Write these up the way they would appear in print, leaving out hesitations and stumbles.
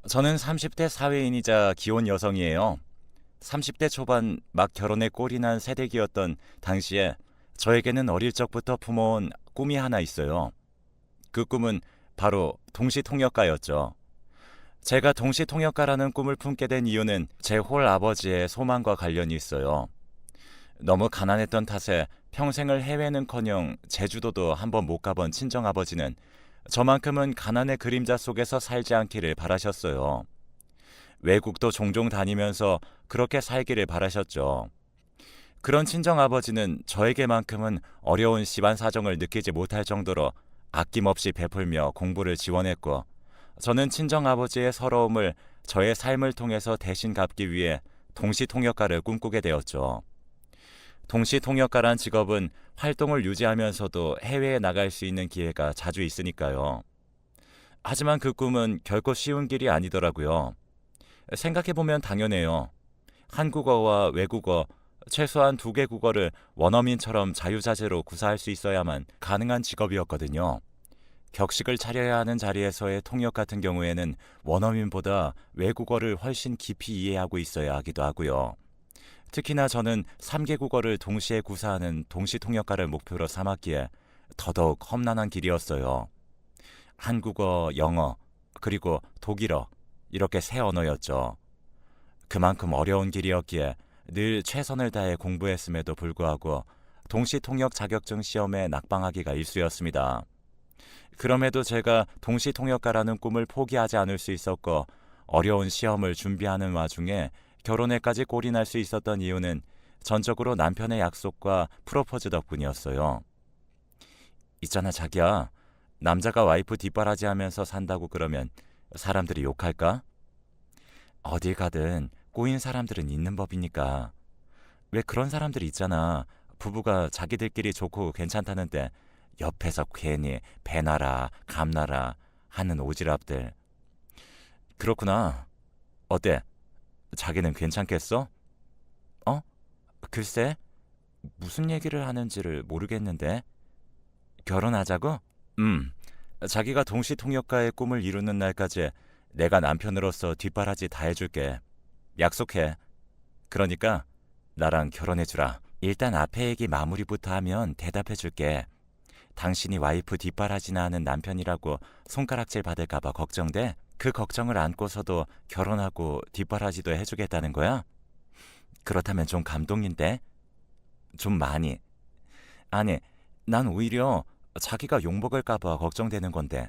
저는 30대 사회인이자 기혼 여성이에요. 30대 초반 막 결혼에 꼴이 난 새댁이었던 당시에 저에게는 어릴 적부터 품어온 꿈이 하나 있어요. 그 꿈은 바로 동시통역가였죠. 제가 동시통역가라는 꿈을 품게 된 이유는 제 홀아버지의 소망과 관련이 있어요. 너무 가난했던 탓에 평생을 해외는커녕 제주도도 한번 못 가본 친정아버지는 저만큼은 가난의 그림자 속에서 살지 않기를 바라셨어요. 외국도 종종 다니면서 그렇게 살기를 바라셨죠. 그런 친정아버지는 저에게만큼은 어려운 집안 사정을 느끼지 못할 정도로 아낌없이 베풀며 공부를 지원했고, 저는 친정아버지의 서러움을 저의 삶을 통해서 대신 갚기 위해 동시통역가를 꿈꾸게 되었죠. 동시통역가란 직업은 활동을 유지하면서도 해외에 나갈 수 있는 기회가 자주 있으니까요. 하지만 그 꿈은 결코 쉬운 길이 아니더라고요. 생각해보면 당연해요. 한국어와 외국어, 최소한 두 개 국어를 원어민처럼 자유자재로 구사할 수 있어야만 가능한 직업이었거든요. 격식을 차려야 하는 자리에서의 통역 같은 경우에는 원어민보다 외국어를 훨씬 깊이 이해하고 있어야 하기도 하고요. 특히나 저는 3개 국어를 동시에 구사하는 동시통역가를 목표로 삼았기에 더더욱 험난한 길이었어요. 한국어, 영어, 그리고 독일어, 이렇게 세 언어였죠. 그만큼 어려운 길이었기에 늘 최선을 다해 공부했음에도 불구하고 동시통역 자격증 시험에 낙방하기가 일쑤였습니다. 그럼에도 제가 동시통역가라는 꿈을 포기하지 않을 수 있었고, 어려운 시험을 준비하는 와중에 결혼에까지 꼴이 날 수 있었던 이유는 전적으로 남편의 약속과 프로포즈 덕분이었어요. 있잖아 자기야, 남자가 와이프 뒷바라지 하면서 산다고 그러면 사람들이 욕할까? 어딜 가든 꼬인 사람들은 있는 법이니까. 왜 그런 사람들이 있잖아. 부부가 자기들끼리 좋고 괜찮다는데 옆에서 괜히 배나라 감나라 하는 오지랖들. 그렇구나. 어때? 자기는 괜찮겠어? 어? 글쎄, 무슨 얘기를 하는지를 모르겠는데. 결혼하자고? 음. 자기가 동시통역가의 꿈을 이루는 날까지 내가 남편으로서 뒷바라지 다 해줄게. 약속해. 그러니까 나랑 결혼해주라. 일단 앞에 얘기 마무리부터 하면 대답해줄게. 당신이 와이프 뒷바라지나 하는 남편이라고 손가락질 받을까봐 걱정돼? 그 걱정을 안고서도 결혼하고 뒷바라지도 해주겠다는 거야? 그렇다면 좀 감동인데? 좀 많이. 아니, 난 오히려 자기가 욕먹을까봐 걱정되는 건데.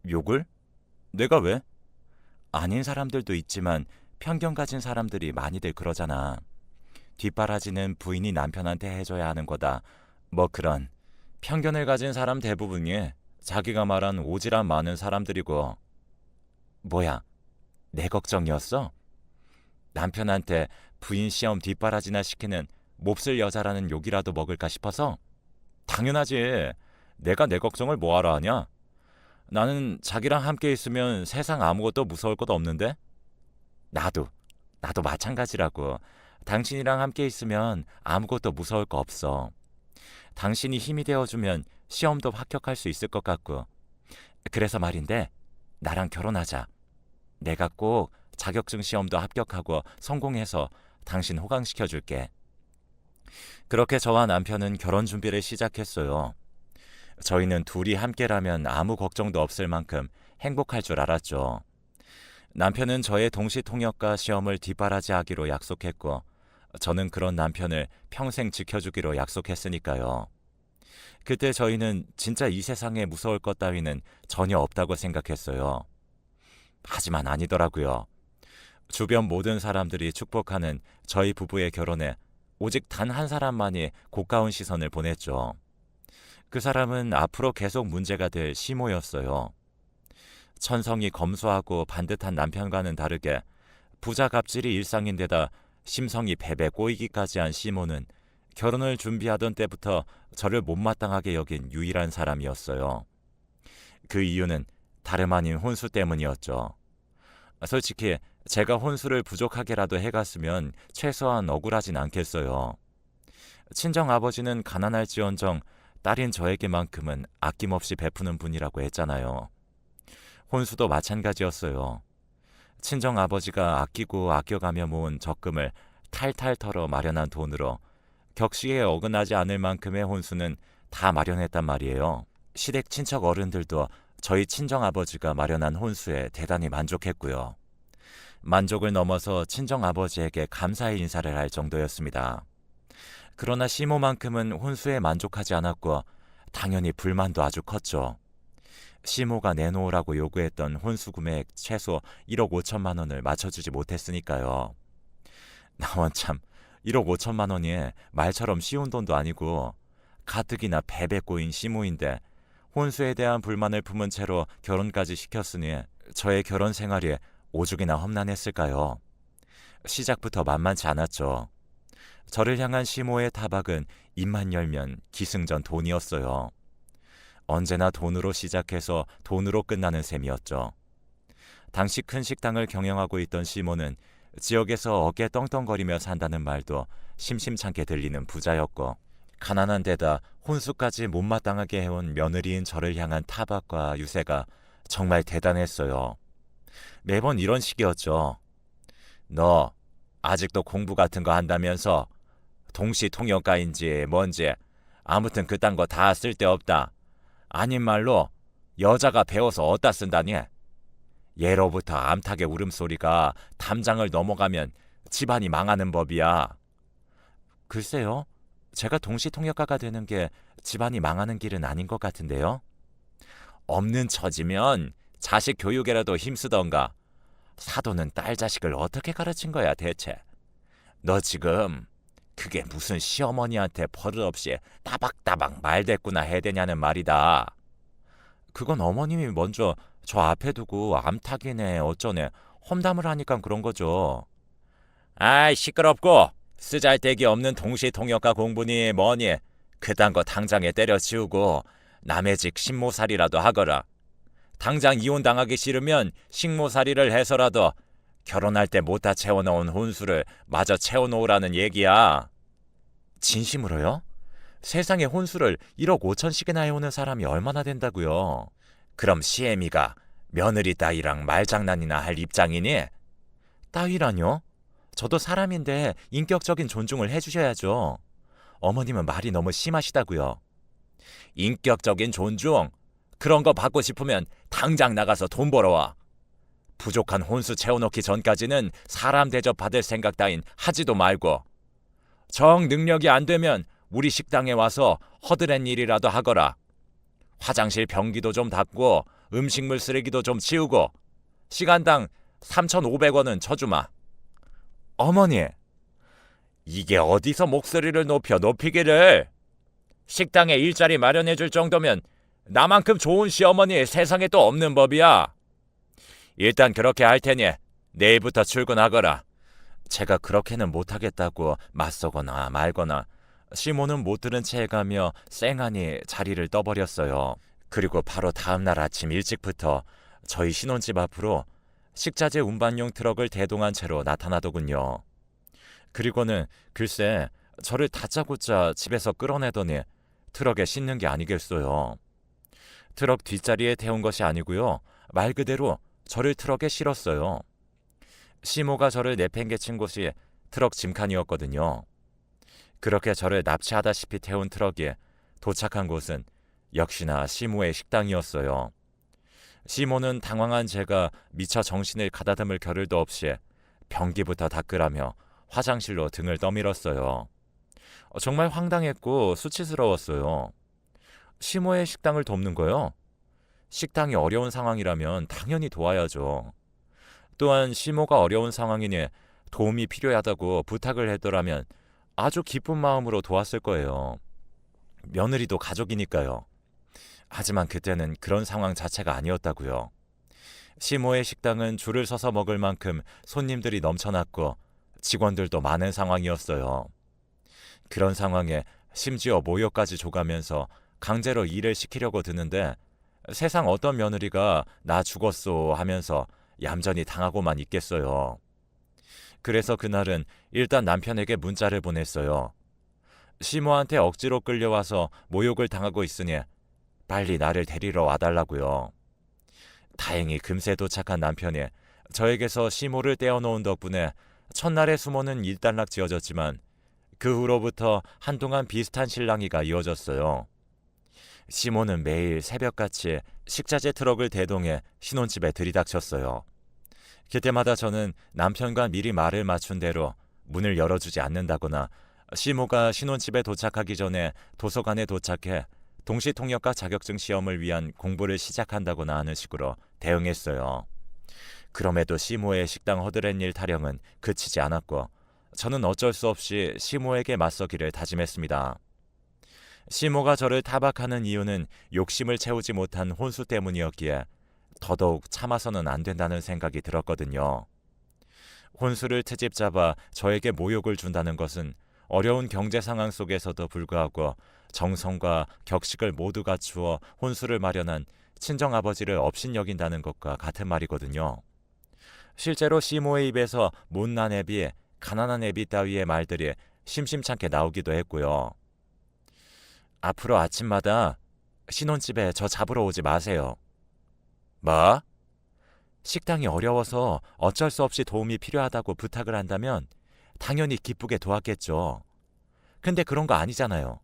욕을? 내가 왜? 아닌 사람들도 있지만 편견 가진 사람들이 많이들 그러잖아. 뒷바라지는 부인이 남편한테 해줘야 하는 거다. 뭐 그런 편견을 가진 사람 대부분이 자기가 말한 오지랖 많은 사람들이고. 뭐야, 내 걱정이었어? 남편한테 부인 시험 뒷바라지나 시키는 몹쓸 여자라는 욕이라도 먹을까 싶어서? 당연하지. 내가 내 걱정을 뭐하러 하냐? 나는 자기랑 함께 있으면 세상 아무것도 무서울 것 없는데? 나도, 나도 마찬가지라고. 당신이랑 함께 있으면 아무것도 무서울 거 없어. 당신이 힘이 되어주면 시험도 합격할 수 있을 것 같고. 그래서 말인데, 나랑 결혼하자. 내가 꼭 자격증 시험도 합격하고 성공해서 당신 호강시켜줄게. 그렇게 저와 남편은 결혼 준비를 시작했어요. 저희는 둘이 함께라면 아무 걱정도 없을 만큼 행복할 줄 알았죠. 남편은 저의 동시통역가 시험을 뒷바라지하기로 약속했고, 저는 그런 남편을 평생 지켜주기로 약속했으니까요. 그때 저희는 진짜 이 세상에 무서울 것 따위는 전혀 없다고 생각했어요. 하지만 아니더라고요. 주변 모든 사람들이 축복하는 저희 부부의 결혼에 오직 단 한 사람만이 고가운 시선을 보냈죠. 그 사람은 앞으로 계속 문제가 될 시모였어요. 천성이 검소하고 반듯한 남편과는 다르게 부자 갑질이 일상인데다 심성이 베베 꼬이기까지 한 시모는 결혼을 준비하던 때부터 저를 못마땅하게 여긴 유일한 사람이었어요. 그 이유는 다름 아닌 혼수 때문이었죠. 솔직히 제가 혼수를 부족하게라도 해갔으면 최소한 억울하진 않겠어요. 친정아버지는 가난할지언정 딸인 저에게만큼은 아낌없이 베푸는 분이라고 했잖아요. 혼수도 마찬가지였어요. 친정 아버지가 아끼고 아껴가며 모은 적금을 탈탈 털어 마련한 돈으로 격식에 어긋나지 않을 만큼의 혼수는 다 마련했단 말이에요. 시댁 친척 어른들도 저희 친정 아버지가 마련한 혼수에 대단히 만족했고요. 만족을 넘어서 친정 아버지에게 감사의 인사를 할 정도였습니다. 그러나 시모만큼은 혼수에 만족하지 않았고 당연히 불만도 아주 컸죠. 시모가 내놓으라고 요구했던 혼수 금액 최소 1억 5천만 원을 맞춰주지 못했으니까요. 나 원참 1억 5천만 원이 말처럼 쉬운 돈도 아니고 가뜩이나 배배 꼬인 시모인데 혼수에 대한 불만을 품은 채로 결혼까지 시켰으니 저의 결혼 생활이 오죽이나 험난했을까요? 시작부터 만만치 않았죠. 저를 향한 시모의 타박은 입만 열면 기승전 돈이었어요. 언제나 돈으로 시작해서 돈으로 끝나는 셈이었죠. 당시 큰 식당을 경영하고 있던 시모는 지역에서 어깨 떵떵거리며 산다는 말도 심심찮게 들리는 부자였고 가난한 데다 혼수까지 못마땅하게 해온 며느리인 저를 향한 타박과 유세가 정말 대단했어요. 매번 이런 식이었죠. 너 아직도 공부 같은 거 한다면서 동시통역가인지 뭔지 아무튼 그딴 거 다 쓸데없다. 아닌 말로 여자가 배워서 어디다 쓴다니? 예로부터 암탉의 울음소리가 담장을 넘어가면 집안이 망하는 법이야. 글쎄요. 제가 동시통역가가 되는 게 집안이 망하는 길은 아닌 것 같은데요. 없는 처지면 자식 교육에라도 힘쓰던가. 사돈은 딸 자식을 어떻게 가르친 거야 대체? 너 지금 그게 무슨 시어머니한테 버릇없이 따박따박 말대꾸나 해대냐는 말이다. 그건 어머님이 먼저 저 앞에 두고 암탉이네 어쩌네 험담을 하니까 그런 거죠. 아이 시끄럽고 쓰잘데기 없는 동시통역가 공부니 뭐니 그딴 거 당장에 때려치우고 남의 집 식모살이라도 하거라. 당장 이혼당하기 싫으면 식모살이를 해서라도 결혼할 때 못다 채워놓은 혼수를 마저 채워놓으라는 얘기야. 진심으로요? 세상에 혼수를 1억 5천씩이나 해오는 사람이 얼마나 된다고요? 그럼 시애미가 며느리 따위랑 말장난이나 할 입장이니? 따위라뇨? 저도 사람인데 인격적인 존중을 해주셔야죠. 어머님은 말이 너무 심하시다고요. 인격적인 존중? 그런 거 받고 싶으면 당장 나가서 돈 벌어와. 부족한 혼수 채워놓기 전까지는 사람 대접 받을 생각 따윈 하지도 말고 정 능력이 안 되면 우리 식당에 와서 허드렛 일이라도 하거라. 화장실 변기도 좀 닦고 음식물 쓰레기도 좀 치우고 시간당 3,500원은 쳐주마. 어머니, 이게 어디서 목소리를 높이기를. 식당에 일자리 마련해줄 정도면 나만큼 좋은 시어머니 세상에 또 없는 법이야. 일단 그렇게 할 테니 내일부터 출근하거라. 제가 그렇게는 못하겠다고 맞서거나 말거나 시모는 못 들은 채 해가며 쌩하니 자리를 떠버렸어요. 그리고 바로 다음날 아침 일찍부터 저희 신혼집 앞으로 식자재 운반용 트럭을 대동한 채로 나타나더군요. 그리고는 글쎄 저를 다짜고짜 집에서 끌어내더니 트럭에 싣는 게 아니겠어요. 트럭 뒷자리에 태운 것이 아니고요. 말 그대로 저를 트럭에 실었어요. 시모가 저를 내팽개친 곳이 트럭 짐칸이었거든요. 그렇게 저를 납치하다시피 태운 트럭이 도착한 곳은 역시나 시모의 식당이었어요. 시모는 당황한 제가 미처 정신을 가다듬을 겨를도 없이 변기부터 닦으라며 화장실로 등을 떠밀었어요. 정말 황당했고 수치스러웠어요. 시모의 식당을 돕는 거요? 식당이 어려운 상황이라면 당연히 도와야죠. 또한 시모가 어려운 상황이니 도움이 필요하다고 부탁을 했더라면 아주 기쁜 마음으로 도왔을 거예요. 며느리도 가족이니까요. 하지만 그때는 그런 상황 자체가 아니었다고요. 시모의 식당은 줄을 서서 먹을 만큼 손님들이 넘쳐났고 직원들도 많은 상황이었어요. 그런 상황에 심지어 모욕까지 줘가면서 강제로 일을 시키려고 드는데 세상 어떤 며느리가 나 죽었소 하면서 얌전히 당하고만 있겠어요. 그래서 그날은 일단 남편에게 문자를 보냈어요. 시모한테 억지로 끌려와서 모욕을 당하고 있으니 빨리 나를 데리러 와달라고요. 다행히 금세 도착한 남편이 저에게서 시모를 떼어놓은 덕분에 첫날의 수모는 일단락 지어졌지만 그 후로부터 한동안 비슷한 실랑이가 이어졌어요. 시모는 매일 새벽같이 식자재 트럭을 대동해 신혼집에 들이닥쳤어요. 그때마다 저는 남편과 미리 말을 맞춘 대로 문을 열어주지 않는다거나 시모가 신혼집에 도착하기 전에 도서관에 도착해 동시통역과 자격증 시험을 위한 공부를 시작한다거나 하는 식으로 대응했어요. 그럼에도 시모의 식당 허드렛일 타령은 그치지 않았고 저는 어쩔 수 없이 시모에게 맞서기를 다짐했습니다. 시모가 저를 타박하는 이유는 욕심을 채우지 못한 혼수 때문이었기에 더더욱 참아서는 안 된다는 생각이 들었거든요. 혼수를 트집 잡아 저에게 모욕을 준다는 것은 어려운 경제 상황 속에서도 불구하고 정성과 격식을 모두 갖추어 혼수를 마련한 친정아버지를 업신여긴다는 것과 같은 말이거든요. 실제로 시모의 입에서 못난 애비, 가난한 애비 따위의 말들이 심심찮게 나오기도 했고요. 앞으로 아침마다 신혼집에 저 잡으러 오지 마세요. 뭐? 식당이 어려워서 어쩔 수 없이 도움이 필요하다고 부탁을 한다면 당연히 기쁘게 도왔겠죠. 근데 그런 거 아니잖아요.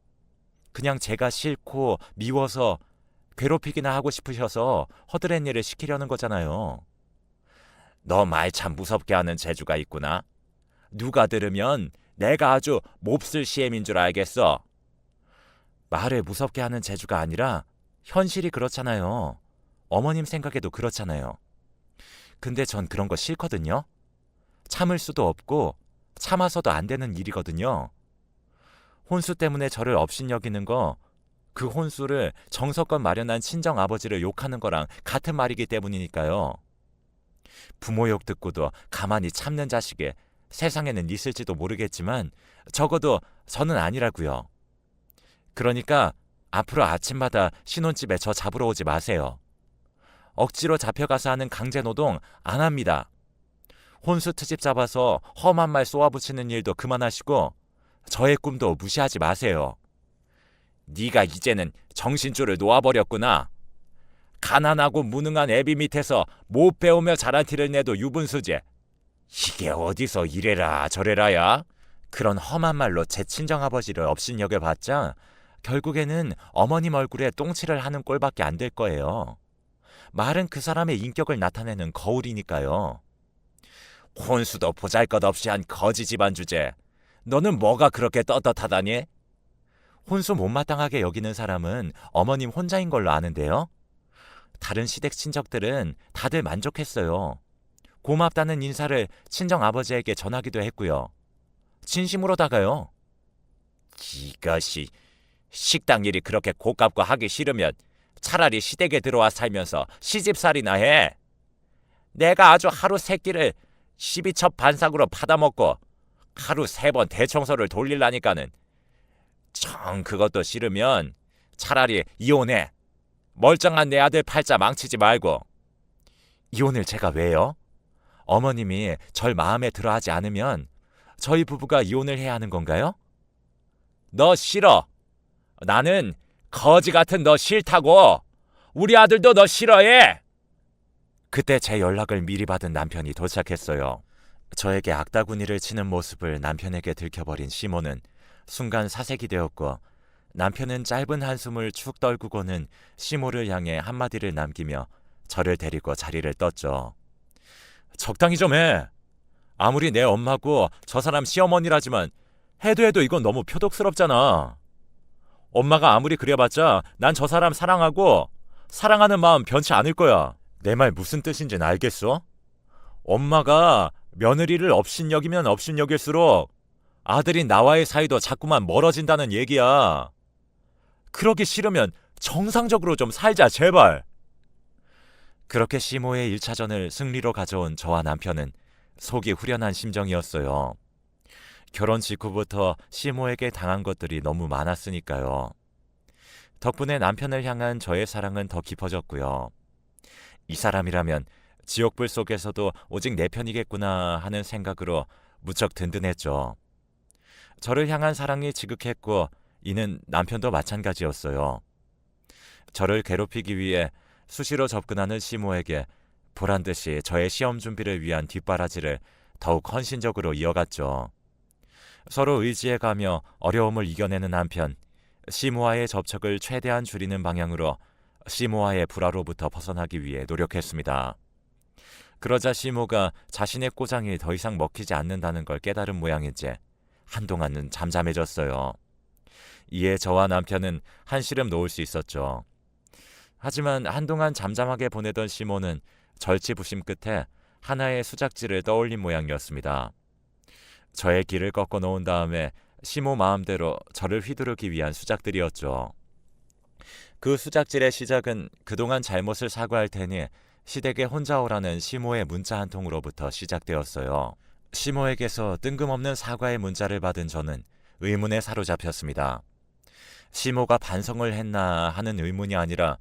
그냥 제가 싫고 미워서 괴롭히기나 하고 싶으셔서 허드렛 일을 시키려는 거잖아요. 너 말 참 무섭게 하는 재주가 있구나. 누가 들으면 내가 아주 몹쓸 시엠인 줄 알겠어. 말을 무섭게 하는 재주가 아니라 현실이 그렇잖아요. 어머님 생각에도 그렇잖아요. 근데 전 그런 거 싫거든요. 참을 수도 없고 참아서도 안 되는 일이거든요. 혼수 때문에 저를 업신여기는 거, 그 혼수를 정성껏 마련한 친정아버지를 욕하는 거랑 같은 말이기 때문이니까요. 부모 욕 듣고도 가만히 참는 자식이 세상에는 있을지도 모르겠지만 적어도 저는 아니라고요. 그러니까 앞으로 아침마다 신혼집에 저 잡으러 오지 마세요. 억지로 잡혀가서 하는 강제노동 안 합니다. 혼수 트집 잡아서 험한 말 쏘아붙이는 일도 그만하시고 저의 꿈도 무시하지 마세요. 네가 이제는 정신줄을 놓아버렸구나. 가난하고 무능한 애비 밑에서 못 배우며 자란 티를 내도 유분수제. 이게 어디서 이래라 저래라야. 그런 험한 말로 제 친정아버지를 업신여겨봤자 결국에는 어머님 얼굴에 똥칠을 하는 꼴밖에 안 될 거예요. 말은 그 사람의 인격을 나타내는 거울이니까요. 혼수도 보잘것없이 한 거지 집안 주제. 너는 뭐가 그렇게 떳떳하다니? 혼수 못마땅하게 여기는 사람은 어머님 혼자인 걸로 아는데요. 다른 시댁 친척들은 다들 만족했어요. 고맙다는 인사를 친정아버지에게 전하기도 했고요. 진심으로다가요. 이것이 식당 일이 그렇게 고깝고 하기 싫으면 차라리 시댁에 들어와 살면서 시집살이나 해. 내가 아주 하루 세 끼를 12첩 반상으로 받아먹고 하루 3번 대청소를 돌리려니까는 정 그것도 싫으면 차라리 이혼해. 멀쩡한 내 아들 팔자 망치지 말고. 이혼을 제가 왜요? 어머님이 절 마음에 들어하지 않으면 저희 부부가 이혼을 해야 하는 건가요? 너 싫어. 나는 거지 같은 너 싫다고. 우리 아들도 너 싫어해. 그때 제 연락을 미리 받은 남편이 도착했어요. 저에게 악다구니를 치는 모습을 남편에게 들켜버린 시모는 순간 사색이 되었고 남편은 짧은 한숨을 축 떨구고는 시모를 향해 한마디를 남기며 저를 데리고 자리를 떴죠. 적당히 좀 해. 아무리 내 엄마고 저 사람 시어머니라지만 해도 이건 너무 표독스럽잖아. 엄마가 아무리 그래봤자 난 저 사람 사랑하고 사랑하는 마음 변치 않을 거야. 내 말 무슨 뜻인지는 알겠어? 엄마가 며느리를 업신여기면 업신여길수록 아들인 나와의 사이도 자꾸만 멀어진다는 얘기야. 그러기 싫으면 정상적으로 좀 살자 제발. 그렇게 시모의 1차전을 승리로 가져온 저와 남편은 속이 후련한 심정이었어요. 결혼 직후부터 시모에게 당한 것들이 너무 많았으니까요. 덕분에 남편을 향한 저의 사랑은 더 깊어졌고요. 이 사람이라면 지옥불 속에서도 오직 내 편이겠구나 하는 생각으로 무척 든든했죠. 저를 향한 사랑이 지극했고 이는 남편도 마찬가지였어요. 저를 괴롭히기 위해 수시로 접근하는 시모에게 보란 듯이 저의 시험 준비를 위한 뒷바라지를 더욱 헌신적으로 이어갔죠. 서로 의지해가며 어려움을 이겨내는 한편 시모와의 접촉을 최대한 줄이는 방향으로 시모와의 불화로부터 벗어나기 위해 노력했습니다. 그러자 시모가 자신의 꼬장이 더 이상 먹히지 않는다는 걸 깨달은 모양인지 한동안은 잠잠해졌어요. 이에 저와 남편은 한시름 놓을 수 있었죠. 하지만 한동안 잠잠하게 보내던 시모는 절치부심 끝에 하나의 수작질을 떠올린 모양이었습니다. 저의 길을 꺾어 놓은 다음에 시모 마음대로 저를 휘두르기 위한 수작들이었죠. 그 수작질의 시작은 그동안 잘못을 사과할 테니 시댁에 혼자 오라는 시모의 문자 한 통으로부터 시작되었어요. 시모에게서 뜬금없는 사과의 문자를 받은 저는 의문에 사로잡혔습니다. 시모가 반성을 했나 하는 의문이 아니라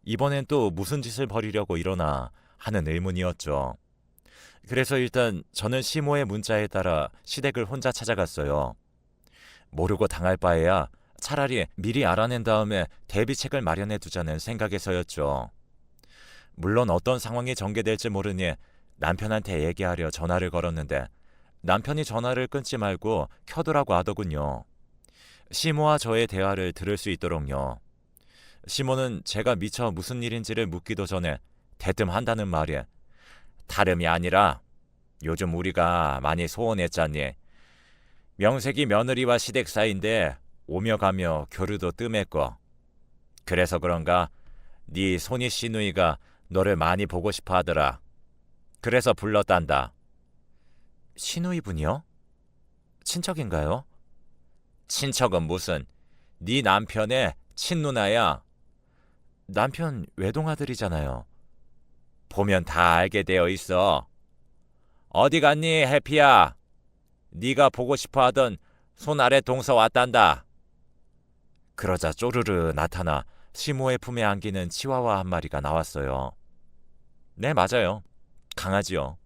이번엔 또 무슨 짓을 벌이려고 이러나 하는 의문이었죠. 그래서 일단 저는 시모의 문자에 따라 시댁을 혼자 찾아갔어요. 모르고 당할 바에야 차라리 미리 알아낸 다음에 대비책을 마련해 두자는 생각에서였죠. 물론 어떤 상황이 전개될지 모르니 남편한테 얘기하려 전화를 걸었는데 남편이 전화를 끊지 말고 켜두라고 하더군요. 시모와 저의 대화를 들을 수 있도록요. 시모는 제가 미처 무슨 일인지를 묻기도 전에 대뜸 한다는 말이 다름이 아니라 요즘 우리가 많이 소원했잖니. 명색이 며느리와 시댁 사이인데 오며 가며 교류도 뜸했고 그래서 그런가 네 손이 시누이가 너를 많이 보고 싶어 하더라. 그래서 불렀단다. 시누이분이요? 친척인가요? 친척은 무슨 네 남편의 친누나야. 남편 외동아들이잖아요. 보면 다 알게 되어 있어. 어디 갔니 해피야? 네가 보고 싶어 하던 손 아래 동서 왔단다. 그러자 쪼르르 나타나 시모의 품에 안기는 치와와 한 마리가 나왔어요. 네, 맞아요. 강아지요.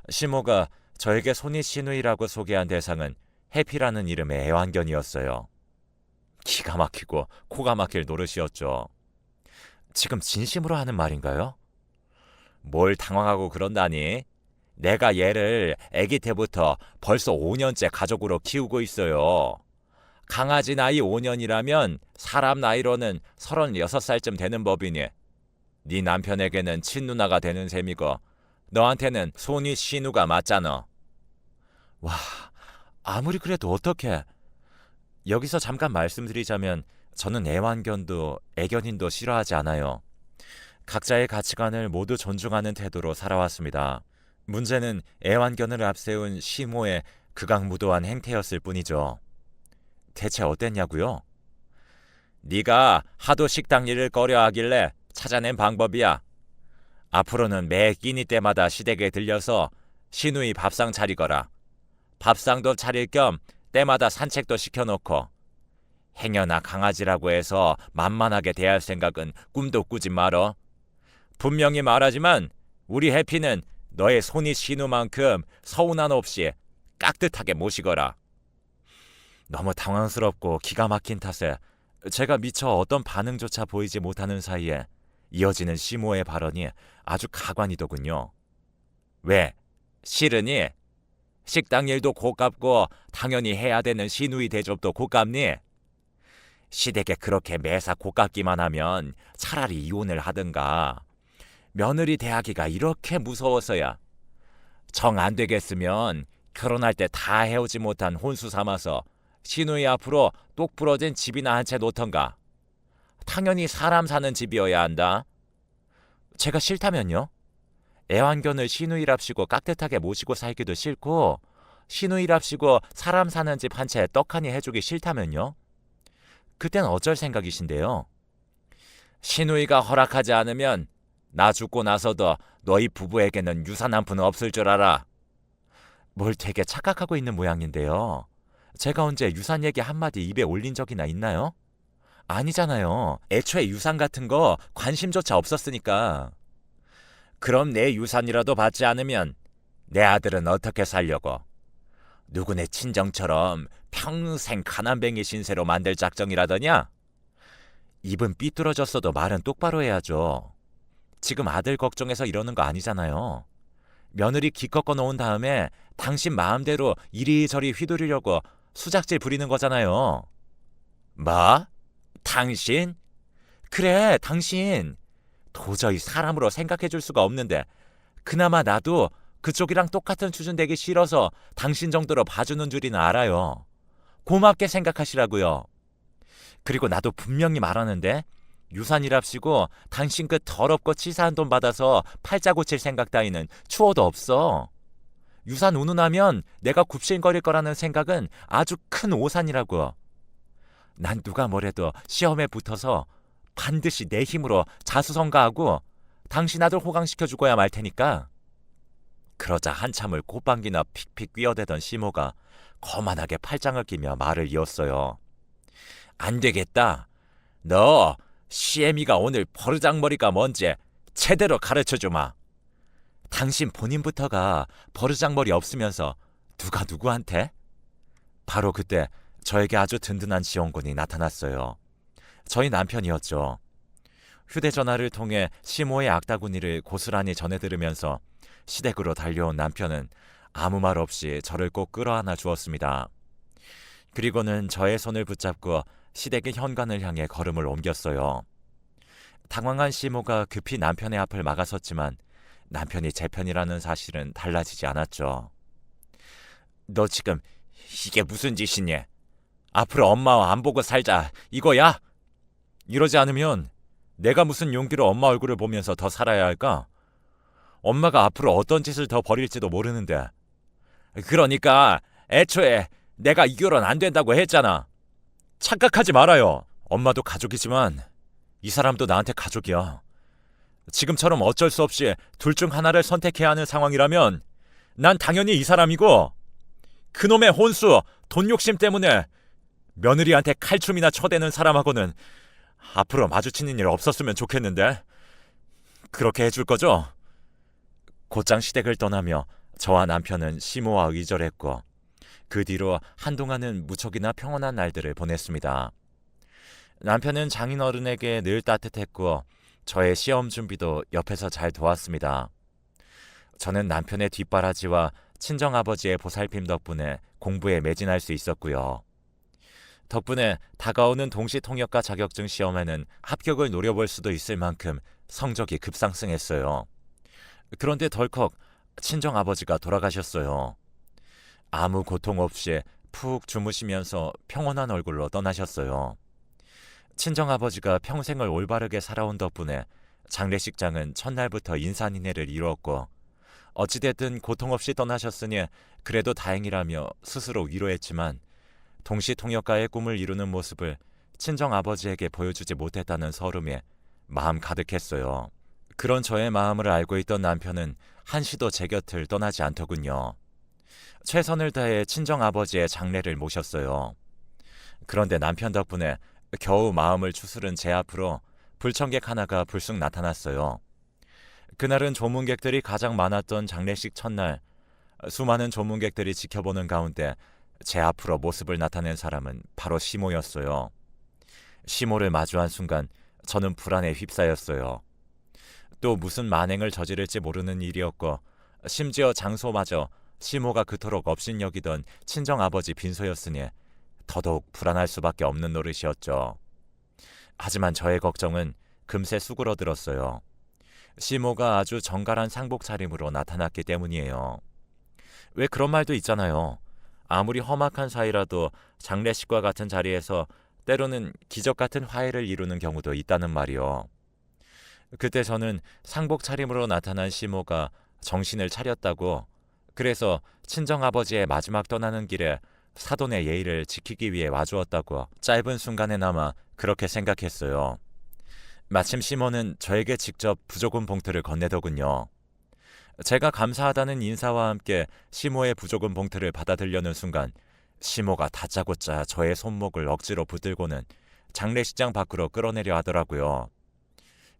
시모가 저에게 손이 시누이라고 소개한 대상은 해피라는 이름의 애완견이었어요. 기가 막히고 코가 막힐 노릇이었죠. 지금 진심으로 하는 말인가요? 뭘 당황하고 그런다니? 내가 얘를 아기 때부터 벌써 5년째 가족으로 키우고 있어요. 강아지 나이 5년이라면 사람 나이로는 36살쯤 되는 법이니 네 남편에게는 친누나가 되는 셈이고 너한테는 손이 시누가 맞잖아. 와, 아무리 그래도 어떡해. 여기서 잠깐 말씀드리자면 저는 애완견도 애견인도 싫어하지 않아요. 각자의 가치관을 모두 존중하는 태도로 살아왔습니다. 문제는 애완견을 앞세운 시모의 극악무도한 행태였을 뿐이죠. 대체 어땠냐고요? 네가 하도 식당 일을 꺼려하길래 찾아낸 방법이야. 앞으로는 매 끼니 때마다 시댁에 들려서 시누이 밥상 차리거라. 밥상도 차릴 겸 때마다 산책도 시켜놓고 행여나 강아지라고 해서 만만하게 대할 생각은 꿈도 꾸지 말어. 분명히 말하지만 우리 해피는 너의 손이 시누만큼 서운함 없이 깍듯하게 모시거라. 너무 당황스럽고 기가 막힌 탓에 제가 미처 어떤 반응조차 보이지 못하는 사이에 이어지는 시모의 발언이 아주 가관이더군요. 왜? 싫으니? 식당 일도 고깝고 당연히 해야 되는 시누이 대접도 고깝니? 시댁에 그렇게 매사 고깝기만 하면 차라리 이혼을 하든가. 며느리 대하기가 이렇게 무서워서야. 정 안 되겠으면 결혼할 때 다 해오지 못한 혼수 삼아서 시누이 앞으로 똑 부러진 집이나 한 채 놓던가. 당연히 사람 사는 집이어야 한다. 제가 싫다면요? 애완견을 시누이랍시고 깍듯하게 모시고 살기도 싫고 시누이랍시고 사람 사는 집 한 채 떡하니 해주기 싫다면요? 그땐 어쩔 생각이신데요? 시누이가 허락하지 않으면 나 죽고 나서도 너희 부부에게는 유산 한 푼 없을 줄 알아. 뭘 되게 착각하고 있는 모양인데요. 제가 언제 유산 얘기 한마디 입에 올린 적이나 있나요? 아니잖아요. 애초에 유산 같은 거 관심조차 없었으니까. 그럼 내 유산이라도 받지 않으면 내 아들은 어떻게 살려고? 누구네 친정처럼 평생 가난뱅이 신세로 만들 작정이라더냐? 입은 삐뚤어졌어도 말은 똑바로 해야죠. 지금 아들 걱정해서 이러는 거 아니잖아요. 며느리 기껏 꺼놓은 다음에 당신 마음대로 이리저리 휘두르려고 수작질 부리는 거잖아요. 뭐? 당신? 그래, 당신. 도저히 사람으로 생각해 줄 수가 없는데 그나마 나도 그쪽이랑 똑같은 수준 되기 싫어서 당신 정도로 봐주는 줄이나 알아요. 고맙게 생각하시라고요. 그리고 나도 분명히 말하는데 유산이랍시고 당신 그 더럽고 치사한 돈 받아서 팔자 고칠 생각 따위는 추워도 없어. 유산 운운하면 내가 굽신거릴 거라는 생각은 아주 큰 오산이라고. 난 누가 뭐래도 시험에 붙어서 반드시 내 힘으로 자수성가하고 당신 아들 호강시켜주고야 말 테니까. 그러자 한참을 콧방귀나 픽픽 뀌어대던 시모가 거만하게 팔짱을 끼며 말을 이었어요. 안 되겠다. 너 시애미가 오늘 버르장머리가 뭔지 제대로 가르쳐주마. 당신 본인부터가 버르장머리 없으면서 누가 누구한테? 바로 그때 저에게 아주 든든한 지원군이 나타났어요. 저희 남편이었죠. 휴대전화를 통해 시모의 악다구니를 고스란히 전해 들으면서 시댁으로 달려온 남편은 아무 말 없이 저를 꼭 끌어안아 주었습니다. 그리고는 저의 손을 붙잡고 시댁의 현관을 향해 걸음을 옮겼어요. 당황한 시모가 급히 남편의 앞을 막아섰지만 남편이 제 편이라는 사실은 달라지지 않았죠. 너 지금 이게 무슨 짓이니? 앞으로 엄마와 안 보고 살자 이거야? 이러지 않으면 내가 무슨 용기로 엄마 얼굴을 보면서 더 살아야 할까? 엄마가 앞으로 어떤 짓을 더 벌일지도 모르는데. 그러니까 애초에 내가 이 결혼 안 된다고 했잖아. 착각하지 말아요. 엄마도 가족이지만 이 사람도 나한테 가족이야. 지금처럼 어쩔 수 없이 둘 중 하나를 선택해야 하는 상황이라면 난 당연히 이 사람이고, 그놈의 혼수, 돈 욕심 때문에 며느리한테 칼춤이나 쳐대는 사람하고는 앞으로 마주치는 일 없었으면 좋겠는데. 그렇게 해줄 거죠? 곧장 시댁을 떠나며 저와 남편은 시모와 의절했고 그 뒤로 한동안은 무척이나 평온한 날들을 보냈습니다. 남편은 장인어른에게 늘 따뜻했고 저의 시험 준비도 옆에서 잘 도왔습니다. 저는 남편의 뒷바라지와 친정아버지의 보살핌 덕분에 공부에 매진할 수 있었고요. 덕분에 다가오는 동시통역과 자격증 시험에는 합격을 노려볼 수도 있을 만큼 성적이 급상승했어요. 그런데 덜컥 친정아버지가 돌아가셨어요. 아무 고통 없이 푹 주무시면서 평온한 얼굴로 떠나셨어요. 친정아버지가 평생을 올바르게 살아온 덕분에 장례식장은 첫날부터 인산인해를 이루었고 어찌됐든 고통 없이 떠나셨으니 그래도 다행이라며 스스로 위로했지만 동시통역가의 꿈을 이루는 모습을 친정아버지에게 보여주지 못했다는 서름에 마음 가득했어요. 그런 저의 마음을 알고 있던 남편은 한시도 제 곁을 떠나지 않더군요. 최선을 다해 친정아버지의 장례를 모셨어요. 그런데 남편 덕분에 겨우 마음을 추스른 제 앞으로 불청객 하나가 불쑥 나타났어요. 그날은 조문객들이 가장 많았던 장례식 첫날, 수많은 조문객들이 지켜보는 가운데 제 앞으로 모습을 나타낸 사람은 바로 시모였어요. 시모를 마주한 순간 저는 불안에 휩싸였어요. 또 무슨 만행을 저지를지 모르는 일이었고 심지어 장소마저 시모가 그토록 업신여기던 친정아버지 빈소였으니 더더욱 불안할 수밖에 없는 노릇이었죠. 하지만 저의 걱정은 금세 수그러들었어요. 시모가 아주 정갈한 상복 차림으로 나타났기 때문이에요. 왜 그런 말도 있잖아요. 아무리 험악한 사이라도 장례식과 같은 자리에서 때로는 기적 같은 화해를 이루는 경우도 있다는 말이요. 그때 저는 상복 차림으로 나타난 시모가 정신을 차렸다고, 그래서 친정아버지의 마지막 떠나는 길에 사돈의 예의를 지키기 위해 와주었다고 짧은 순간에나마 그렇게 생각했어요. 마침 시모는 저에게 직접 부조금 봉투를 건네더군요. 제가 감사하다는 인사와 함께 시모의 부조금 봉투를 받아들려는 순간 시모가 다짜고짜 저의 손목을 억지로 붙들고는 장례식장 밖으로 끌어내려 하더라고요.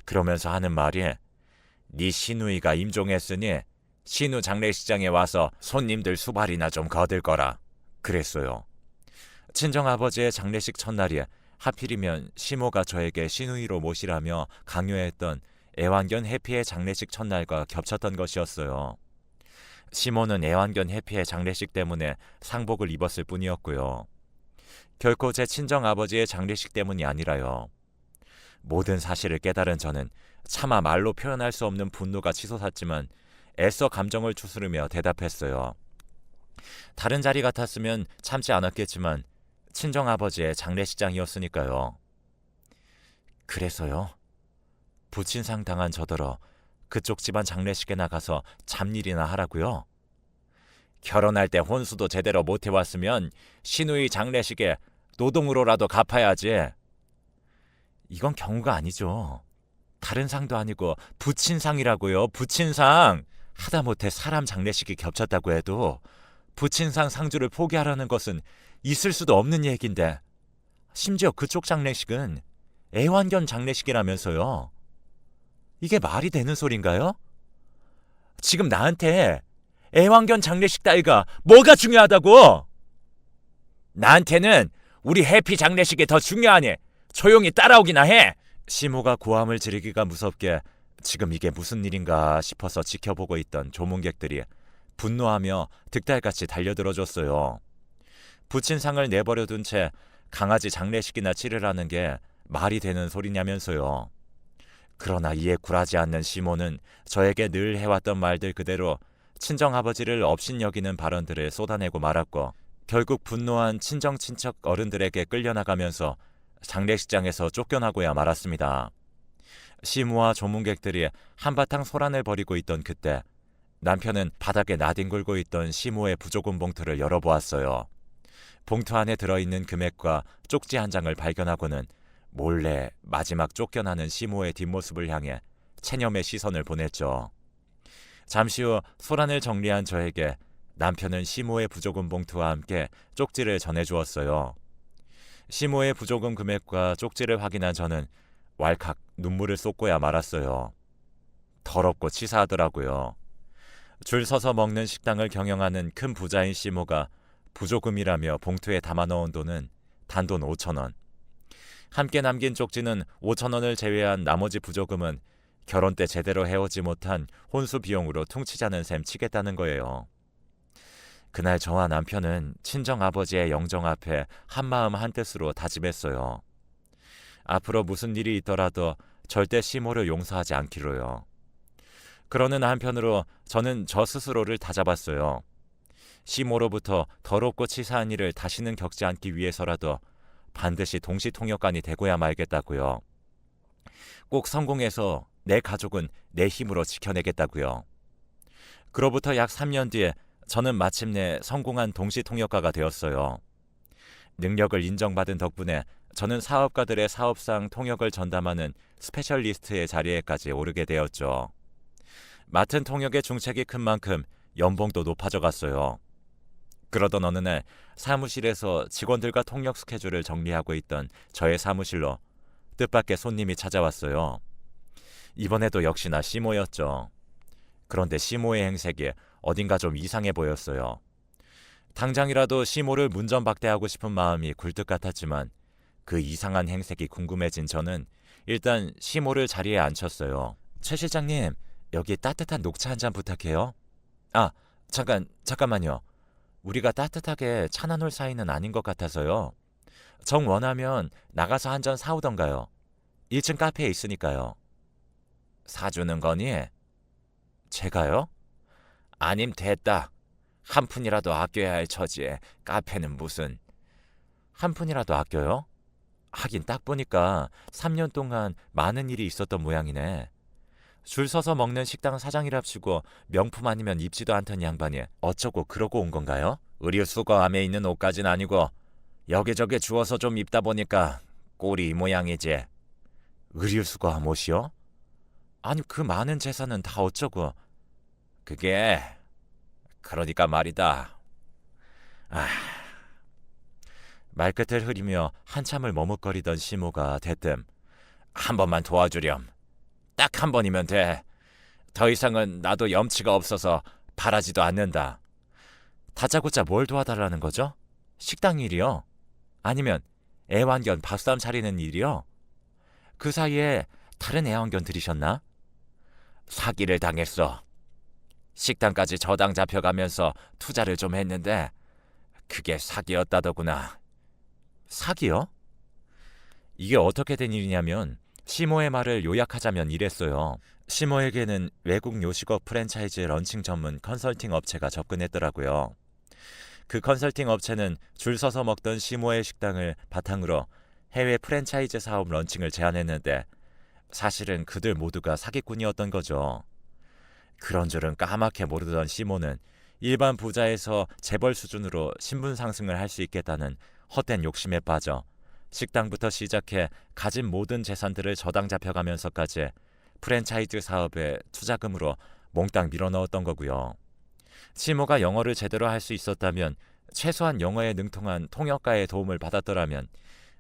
그러면서 하는 말이 네 시누이가 임종했으니 시누 장례식장에 와서 손님들 수발이나 좀 거들 거라 그랬어요. 친정아버지의 장례식 첫날이 하필이면 시모가 저에게 시누이로 모시라며 강요했던 애완견 해피의 장례식 첫날과 겹쳤던 것이었어요. 시모는 애완견 해피의 장례식 때문에 상복을 입었을 뿐이었고요. 결코 제 친정아버지의 장례식 때문이 아니라요. 모든 사실을 깨달은 저는 차마 말로 표현할 수 없는 분노가 치솟았지만 애써 감정을 추스르며 대답했어요. 다른 자리 같았으면 참지 않았겠지만 친정아버지의 장례식장이었으니까요. 그래서요? 부친상 당한 저더러 그쪽 집안 장례식에 나가서 잡일이나 하라고요? 결혼할 때 혼수도 제대로 못 해왔으면 시누이 장례식에 노동으로라도 갚아야지. 이건 경우가 아니죠. 다른 상도 아니고 부친상이라고요. 부친상. 하다못해 사람 장례식이 겹쳤다고 해도 부친상 상주를 포기하라는 것은 있을 수도 없는 얘기인데, 심지어 그쪽 장례식은 애완견 장례식이라면서요. 이게 말이 되는 소린가요? 지금 나한테 애완견 장례식 따위가 뭐가 중요하다고? 나한테는 우리 해피 장례식이 더 중요하니 조용히 따라오기나 해. 시모가 고함을 지르기가 무섭게 지금 이게 무슨 일인가 싶어서 지켜보고 있던 조문객들이 분노하며 득달같이 달려들어줬어요. 부친상을 내버려둔 채 강아지 장례식이나 치르라는 게 말이 되는 소리냐면서요. 그러나 이에 굴하지 않는 시모는 저에게 늘 해왔던 말들 그대로 친정아버지를 업신여기는 발언들을 쏟아내고 말았고, 결국 분노한 친정친척 어른들에게 끌려나가면서 장례식장에서 쫓겨나고야 말았습니다. 시모와 조문객들이 한바탕 소란을 벌이고 있던 그때 남편은 바닥에 나뒹굴고 있던 시모의 부조금 봉투를 열어보았어요. 봉투 안에 들어있는 금액과 쪽지 한 장을 발견하고는 몰래 마지막 쫓겨나는 시모의 뒷모습을 향해 체념의 시선을 보냈죠. 잠시 후 소란을 정리한 저에게 남편은 시모의 부조금 봉투와 함께 쪽지를 전해주었어요. 시모의 부조금 금액과 쪽지를 확인한 저는 왈칵 눈물을 쏟고야 말았어요. 더럽고 치사하더라고요. 줄 서서 먹는 식당을 경영하는 큰 부자인 시모가 부조금이라며 봉투에 담아넣은 돈은 단돈 5,000원. 함께 남긴 쪽지는 5,000원을 제외한 나머지 부조금은 결혼 때 제대로 해오지 못한 혼수 비용으로 퉁치자는 셈 치겠다는 거예요. 그날 저와 남편은 친정아버지의 영정 앞에 한마음 한뜻으로 다짐했어요. 앞으로 무슨 일이 있더라도 절대 시모를 용서하지 않기로요. 그러는 한편으로 저는 저 스스로를 다잡았어요. 시모로부터 더럽고 치사한 일을 다시는 겪지 않기 위해서라도 반드시 동시통역관이 되고야 말겠다고요. 꼭 성공해서 내 가족은 내 힘으로 지켜내겠다고요. 그로부터 약 3년 뒤에 저는 마침내 성공한 동시통역가가 되었어요. 능력을 인정받은 덕분에 저는 사업가들의 사업상 통역을 전담하는 스페셜리스트의 자리에까지 오르게 되었죠. 맡은 통역의 중책이 큰 만큼 연봉도 높아져 갔어요. 그러던 어느 날 사무실에서 직원들과 통역 스케줄을 정리하고 있던 저의 사무실로 뜻밖의 손님이 찾아왔어요. 이번에도 역시나 시모였죠. 그런데 시모의 행색이 어딘가 좀 이상해 보였어요. 당장이라도 시모를 문전박대하고 싶은 마음이 굴뚝 같았지만 그 이상한 행색이 궁금해진 저는 일단 시모를 자리에 앉혔어요. 최 실장님, 여기 따뜻한 녹차 한 잔 부탁해요. 아, 잠깐만요. 우리가 따뜻하게 차 나눌 사이는 아닌 것 같아서요. 정 원하면 나가서 한 잔 사오던가요. 1층 카페에 있으니까요. 사주는 거니? 제가요? 아님 됐다. 한 푼이라도 아껴야 할 처지에 카페는 무슨. 한 푼이라도 아껴요? 하긴 딱 보니까 3년 동안 많은 일이 있었던 모양이네. 줄 서서 먹는 식당 사장이랍시고 명품 아니면 입지도 않던 양반이 어쩌고 그러고 온 건가요? 의류수거함에 있는 옷까진 아니고 여기저기 주워서 좀 입다 보니까 꼴이 이 모양이지. 의류수거함 옷이요? 아니 그 많은 재산은 다 어쩌고. 그게 그러니까 말이다. 말끝을 흐리며 한참을 머뭇거리던 시모가 대뜸 한 번만 도와주렴. 딱 한 번이면 돼. 더 이상은 나도 염치가 없어서 바라지도 않는다. 다짜고짜 뭘 도와달라는 거죠? 식당 일이요? 아니면 애완견 밥상 차리는 일이요? 그 사이에 다른 애완견 들이셨나? 사기를 당했어. 식당까지 저당 잡혀가면서 투자를 좀 했는데 그게 사기였다더구나. 사기요? 이게 어떻게 된 일이냐면 시모의 말을 요약하자면 이랬어요. 시모에게는 외국 요식업 프랜차이즈 런칭 전문 컨설팅 업체가 접근했더라고요. 그 컨설팅 업체는 줄 서서 먹던 시모의 식당을 바탕으로 해외 프랜차이즈 사업 런칭을 제안했는데 사실은 그들 모두가 사기꾼이었던 거죠. 그런 줄은 까맣게 모르던 시모는 일반 부자에서 재벌 수준으로 신분 상승을 할 수 있겠다는 헛된 욕심에 빠져 식당부터 시작해 가진 모든 재산들을 저당 잡혀가면서까지 프랜차이즈 사업에 투자금으로 몽땅 밀어넣었던 거고요. 시모가 영어를 제대로 할 수 있었다면, 최소한 영어에 능통한 통역가의 도움을 받았더라면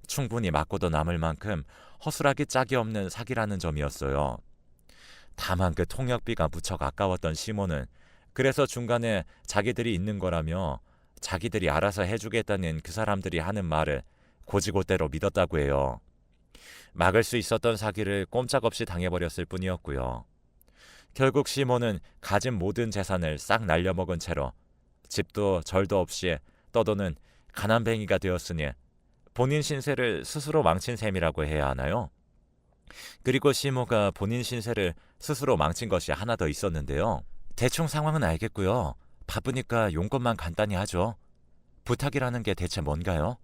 충분히 맞고도 남을 만큼 허술하기 짝이 없는 사기라는 점이었어요. 다만 그 통역비가 무척 아까웠던 시모는 그래서 중간에 자기들이 있는 거라며 자기들이 알아서 해주겠다는 그 사람들이 하는 말을 고지고대로 믿었다고 해요. 막을 수 있었던 사기를 꼼짝없이 당해버렸을 뿐이었고요. 결국 시모는 가진 모든 재산을 싹 날려먹은 채로 집도 절도 없이 떠도는 가난뱅이가 되었으니 본인 신세를 스스로 망친 셈이라고 해야 하나요? 그리고 시모가 본인 신세를 스스로 망친 것이 하나 더 있었는데요. 대충 상황은 알겠고요. 바쁘니까 용건만 간단히 하죠. 부탁이라는 게 대체 뭔가요?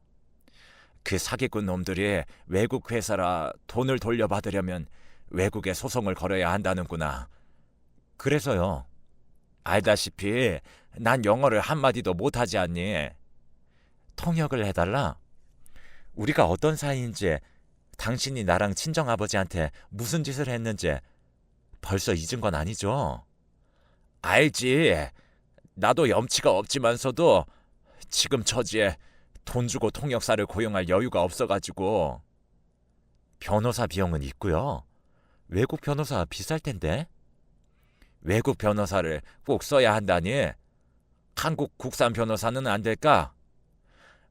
그 사기꾼 놈들이 외국 회사라 돈을 돌려받으려면 외국에 소송을 걸어야 한다는구나. 그래서요. 알다시피 난 영어를 한마디도 못하지 않니? 통역을 해달라? 우리가 어떤 사이인지, 당신이 나랑 친정아버지한테 무슨 짓을 했는지 벌써 잊은 건 아니죠? 알지. 나도 염치가 없지만서도 지금 처지에 돈 주고 통역사를 고용할 여유가 없어가지고. 변호사 비용은 있고요. 외국 변호사 비쌀 텐데. 외국 변호사를 꼭 써야 한다니? 한국 국산 변호사는 안 될까?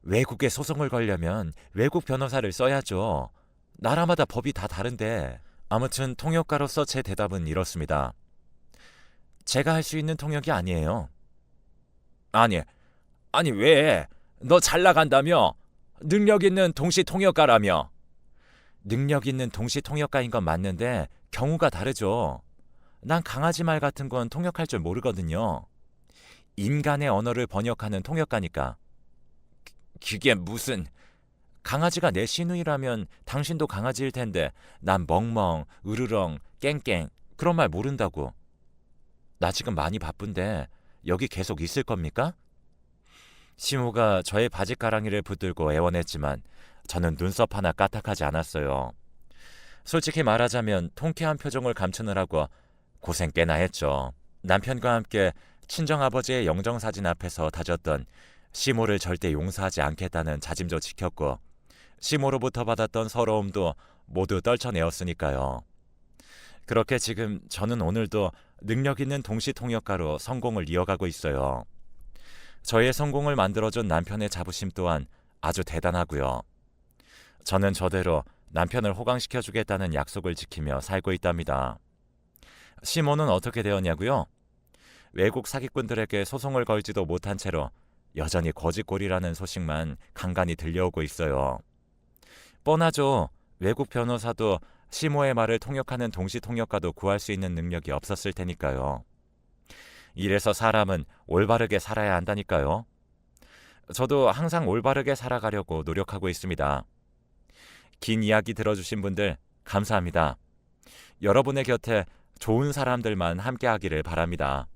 외국에 소송을 걸려면 외국 변호사를 써야죠. 나라마다 법이 다 다른데. 아무튼 통역가로서 제 대답은 이렇습니다. 제가 할 수 있는 통역이 아니에요. 아니 왜? 너 잘 나간다며? 능력 있는 동시 통역가라며? 능력 있는 동시 통역가인 건 맞는데 경우가 다르죠. 난 강아지 말 같은 건 통역할 줄 모르거든요. 인간의 언어를 번역하는 통역가니까. 그게 무슨... 강아지가 내 시누이라면 당신도 강아지일 텐데 난 멍멍, 으르렁, 깽깽 그런 말 모른다고. 나 지금 많이 바쁜데 여기 계속 있을 겁니까? 시모가 저의 바지가랑이를 붙들고 애원했지만 저는 눈썹 하나 까딱하지 않았어요. 솔직히 말하자면 통쾌한 표정을 감추느라고 고생 꽤나 했죠. 남편과 함께 친정아버지의 영정사진 앞에서 다졌던 시모를 절대 용서하지 않겠다는 자짐도 지켰고, 시모로부터 받았던 서러움도 모두 떨쳐내었으니까요. 그렇게 지금 저는 오늘도 능력 있는 동시 통역가로 성공을 이어가고 있어요. 저의 성공을 만들어준 남편의 자부심 또한 아주 대단하고요. 저는 저대로 남편을 호강시켜주겠다는 약속을 지키며 살고 있답니다. 시모는 어떻게 되었냐고요? 외국 사기꾼들에게 소송을 걸지도 못한 채로 여전히 거짓골이라는 소식만 간간히 들려오고 있어요. 뻔하죠. 외국 변호사도 시모의 말을 통역하는 동시 통역가도 구할 수 있는 능력이 없었을 테니까요. 이래서 사람은 올바르게 살아야 한다니까요. 저도 항상 올바르게 살아가려고 노력하고 있습니다. 긴 이야기 들어주신 분들 감사합니다. 여러분의 곁에 좋은 사람들만 함께하기를 바랍니다.